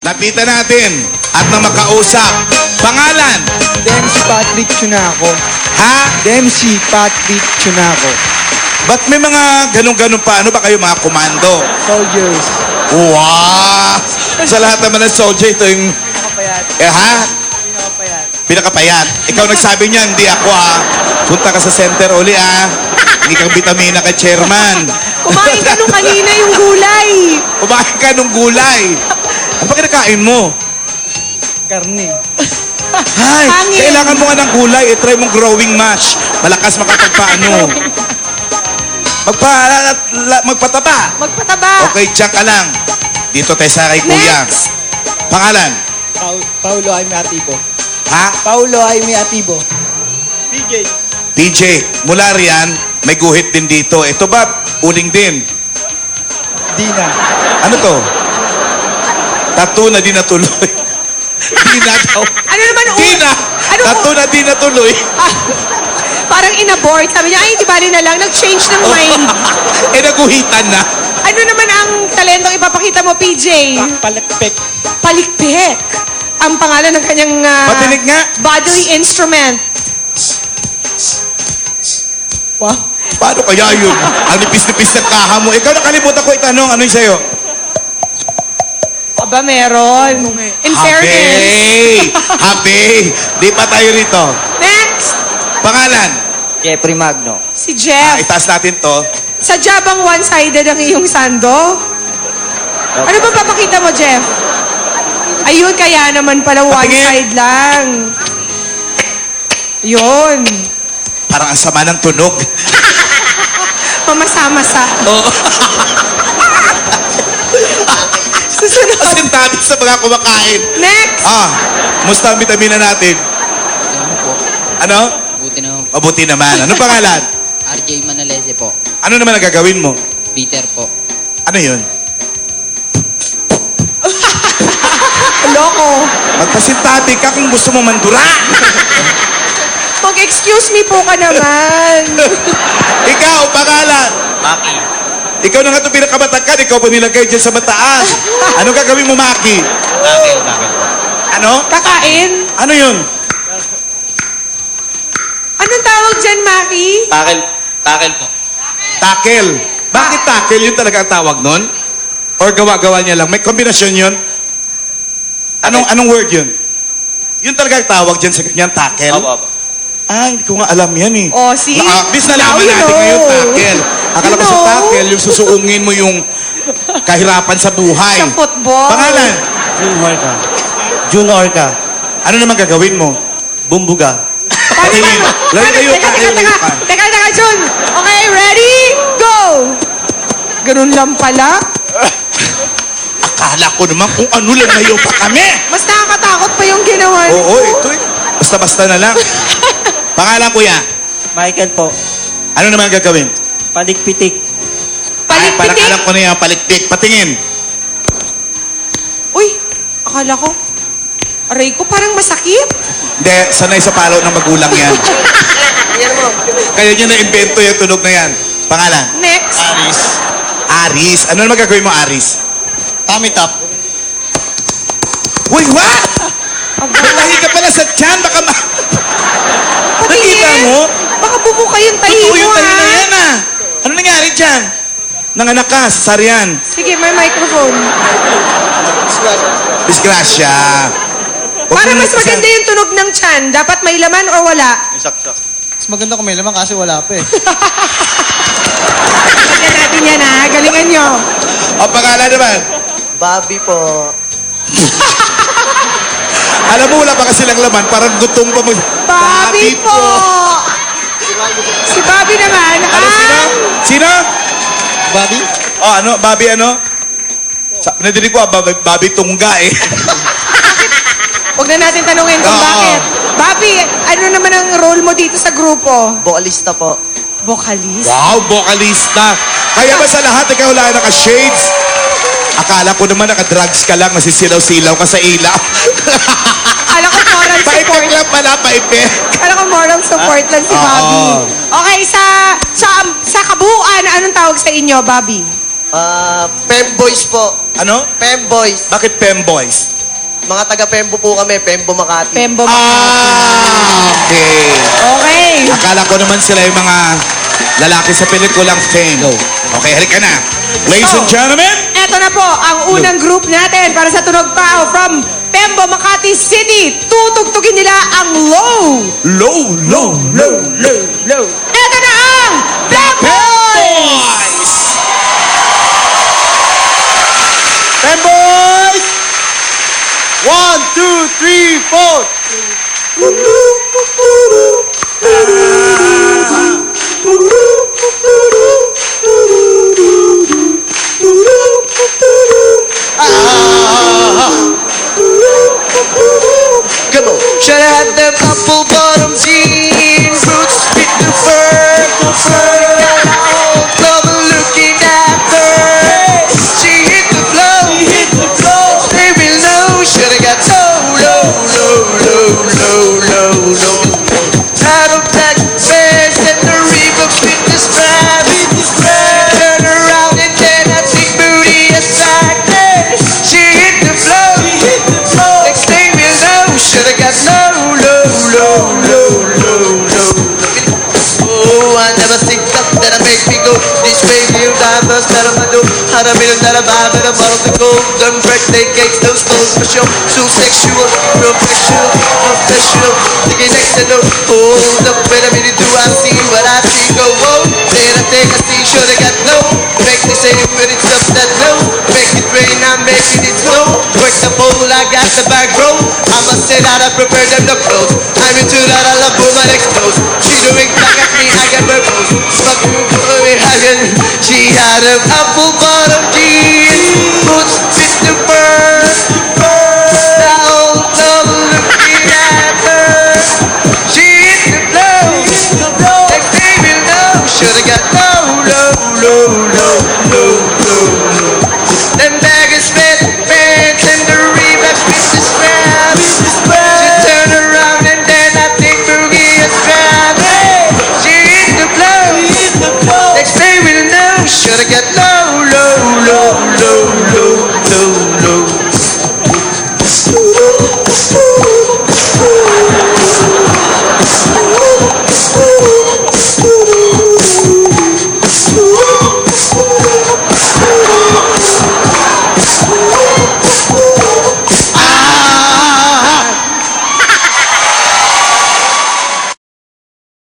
Lapitan natin at na makausap. Pangalan? Dempsey Patrick Chunaco. Ha? Dempsey Patrick Chunaco. Ba't may mga ganun-ganun pa? Ano ba kayo mga komando? Soldiers. Wow! Sa lahat naman ng soldier, ito yung... Pinakapayat. Ha? Pinakapayat. Pinakapayat. Ikaw nagsabi niya, hindi ako Punta ka sa center uli Hindi kang vitamina kay chairman. Kumain ka nung kanina yung gulay. Kumain ka nung gulay. Ano ba kinakain mo? Karne. Hay, Hangin. kailangan mo nga ng gulay. I-try mong growing mash. Malakas makapagpaano. Magpataba. Magpataba. Okay, tiyan ka lang. Dito tayo sa kay Kuya. Next. Pangalan? Paulo Jaime Atibo. Ha? Paulo Jaime Atibo. PJ. PJ, mula riyan, may guhit din dito. Ito ba, uling din? Dina. Ano to? Tattoo na di natuloy. Dina daw. Ano naman? Dina! Ano? Tattoo na di natuloy. Parang in-abort. Sabi niya, ay, di bali na lang. Nag-change ng mind. Naguhitan na. Ano naman ang talentong ipapakita mo, PJ? Palakpek. Palikpik. Ang pangalan ng kanyang Patinig nga. bodily instrument. Wow. Paano kaya yun? Ang nipis-nipis ng kaha mo. Ikaw nakalimutan ko itanong, ano yung sa'yo? Aba, meron. In fairness. Happy! Di pa tayo rito. Next. Pangalan? Jeffrey Magno. Si Jeff. Itaas natin to. Sa jabang one-sided ang iyong sando? Ano ba papakita mo, Jeff? Ayun, kaya naman pala one Patingin. side lang. Yun. Parang ang sama ng tunog. Pamasa-masa. Oo. Susunod. Asintabi sa mga kumakain. Next. Musta ang vitamina natin? Ano po? Ano? Buti na Mabuti naman. Anong pangalan? RJ Manalese po. Ano naman ang gagawin mo? Peter po. Ano yun? Loko. Magpasintabi ka kung gusto mo mandura. Mag-excuse me po ka naman. Ikaw, pangalan. Maki. Ikaw na nga ito pinakamatagkan. Ikaw pa nilagay dyan sa mataas. Ano gagawin mo, Maki? Takel po. Ano? Kakain. Ano yun? Anong tawag dyan, Maki? Takel po. Takel. Bakit takel? Yun talaga ang tawag nun? Or gawa-gawa niya lang? May kombinasyon yun? Anong word yun? Yun talaga ang tawag dyan sa kanyang takel? Opo. Ay, hindi ko nga alam yan eh. Oh, see? At least nalaman Now you natin know. ngayon, takel. Akala ko You sa know. takel, yung susuungin mo yung kahirapan sa buhay. Sa football. Pangalan? June Orca. June Orca. Ano naman gagawin mo? Bumbuga. Patingin. Layo-layo ka, layo-layo ka. Teka, Jun. Okay, ready? Go! Ganun lang pala. Akala ko naman kung ano lang ngayon pa kami. Mas nakakatakot pa yung ginawa niyo. Oo, ito eh. Basta-basta na lang. Pangalan, kuya. Michael po. Ano naman gagawin? Palikpitik. Ay, parang Palikpitik. alam ko na yung palikpik. Patingin. Uy, akala ko. Aray ko, parang masakit. Hindi, sanay sa palo ng magulang yan. Kaya niya na-invento yung tunog na yan. Pangalan? Next. Aris. Aris. Ano naman gagawin mo, Aris? Tummy top. Uy, what? Natahi ka pala sa tiyan. Baka Nakita mo? Baka bumuka yung tahi Totoo mo, yung tayo na ha? yan, ah. Ano nangyari dyan? Nanganak ka, sasaryan. Sige, may microphone. Disgrasya. Huwag Para mo mas na- maganda yung tunog ng tiyan, dapat may laman or wala? Mas maganda kung may laman kasi wala pa eh. Pagka natin yan, ha? Galingan nyo. O, pangalan naman. Bobby po. Alam mo, wala pa kasi lang laman. Parang gutom pa mo. Bobby po! Si Bobby naman, Ano, sino? Sino? Bobby? Oh, ano? Bobby ano? Nadinig ko, Bobby Tungga eh. Huwag na natin tanungin kung Oo. bakit. Bobby, ano naman ang role mo dito sa grupo? Vocalista po. Vocalist. Wow, vocalista. Kaya ba sa lahat ikaw wala naka-shades? Akala ko naman naka-drugs ka lang, nasisilaw-silaw ka sa ilaw. Alam ko moral support. Paipek lang pala, paipek. Alam ko moral support lang si Oo. Bobby. Okay, sa kabuuan, anong tawag sa inyo, Bobby? Femboys po. Ano? Femboys. Bakit femboys? Mga taga-Pembo po kami, Pembo Makati. Pembo. Okay. Okay. Akala ko naman sila yung mga lalaki sa pelikulang Fame. Okay, halika na. Ladies and gentlemen, Eto na po ang unang group natin para sa Tunog Pao from Pembo, Makati City. Tutugtugin nila ang low. low, low, low, low, low. Eto na ang The Boys! Boys! Pem Boys! 1, 2, 3, 4! Come on. Should I have them apple bottom jeans, boots fit the fur, got a whole club looking after. She hit the flow, they will know. Should have got low. Title black fast and the river fit the strap. Turn around and then I think booty attracted. She hit the flow, next thing we know. Should have got low. Oh, I never think that I make me go this way. Real diverse, that I do. How to million that I buy, better bottle to go. Them birthday cakes, those stones for sure. So sexual, professional. Thinking next to no. Hold up, wait a minute, do I see what I see? Go, whoa. Then I think I see, sure they got low. Make me say when it's up that low. Make it rain, I'm making it snow. Work the bowl, I got the back row. I must say that I prepare them to close. I'm into that, I love woman explodes. She doing back at me, I got purpose. She had them apple bottom jeans, boots fit the fur. That old love looking at her. She hit the flow, next thing we know. Shoulda got low. Them baggers red pants and the Reebok with the strap. She turn around and then I think boogie a strap. She hit the flow, next thing we know. Shoulda got low.